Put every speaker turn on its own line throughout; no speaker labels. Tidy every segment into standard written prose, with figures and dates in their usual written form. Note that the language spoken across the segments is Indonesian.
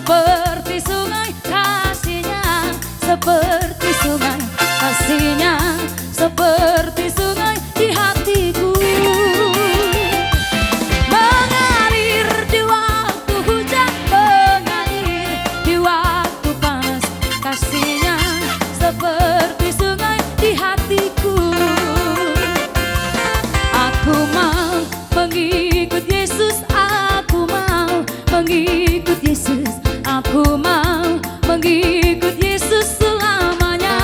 seperti sungai kasihnya, seperti sungai kasihnya, seperti sungai di hatiku. Mengalir di waktu hujan, mengalir di waktu panas, kasihnya seperti sungai di hatiku. Aku mau mengikut Yesus, aku mau mengikut Yesus, aku mau mengikut Yesus selamanya.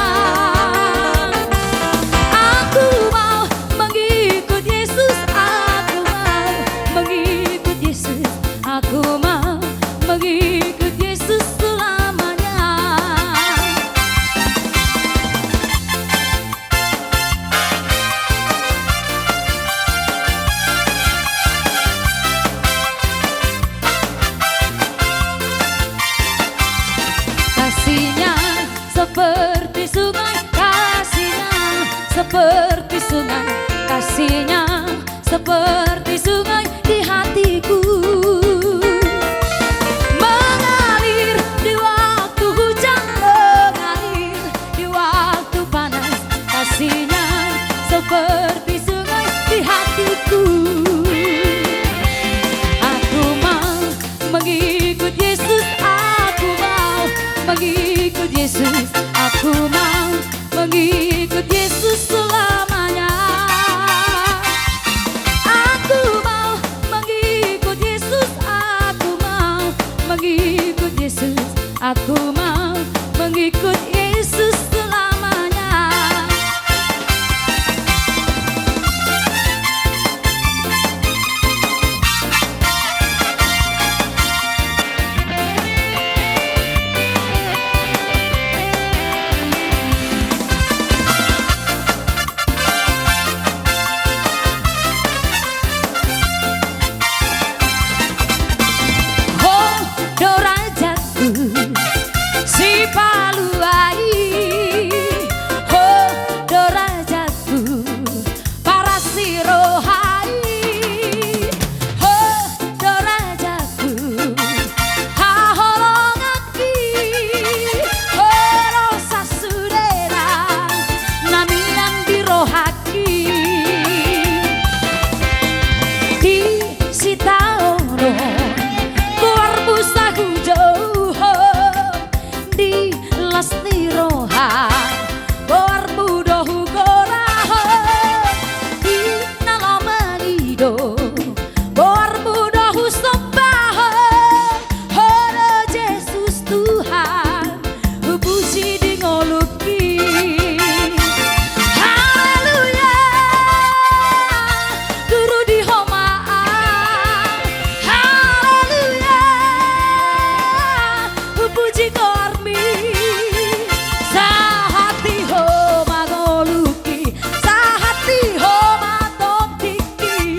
Aku mau mengikut Yesus, aku mau mengikut Yesus, aku mau mengikut Yesus selamanya. Kasihnya seperti sungai, kasihnya seperti sungai, kasihnya seperti sungai di hatiku. Mengalir di waktu hujan, mengalir di waktu panas, kasihnya seperti sungai di hatiku. Aku mau mengikut Yesus, aku mau mengikut Yesus, aku mau mengikut Yesus selamanya. Aku mau mengikut Yesus, aku mau mengikut Yesus, aku mau mengikut Yesus selamanya. Si Paluai, oh Dorajatku, para si rohai, oh Dorajatku, haholongaki, oh rosa sudera, naminan di rohaki, di sitaono, kuar busaku jauh. Di lasti roha bor budoh goraho di nalomanido bor budoh sobaho horo Yesus Tuhan puji di ngoluki. Haleluya guru di homaan, haleluya puji kormi. Sahati ho magoluki, sahati ho matopiki,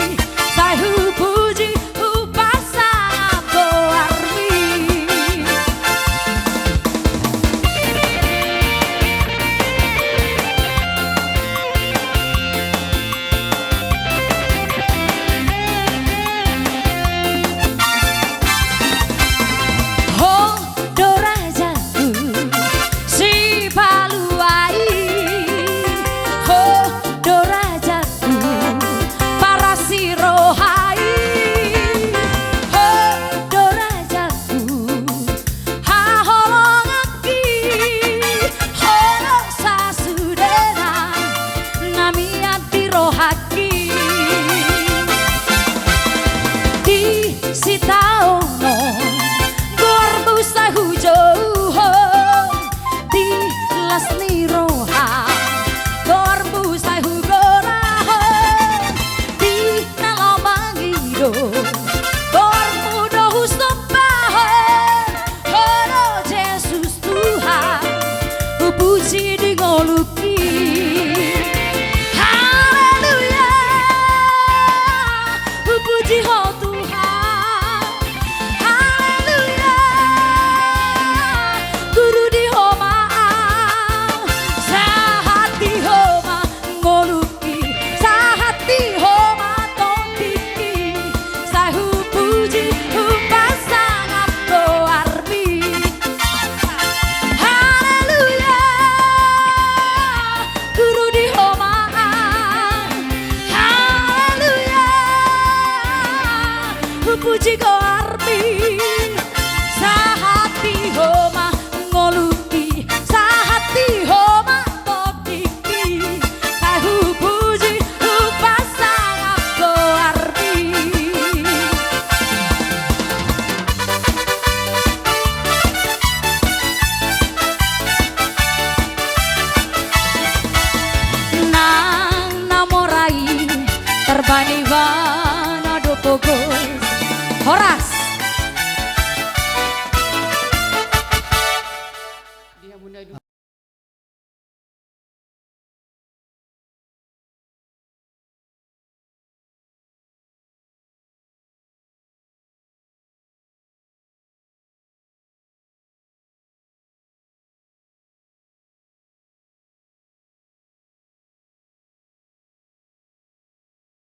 puji kau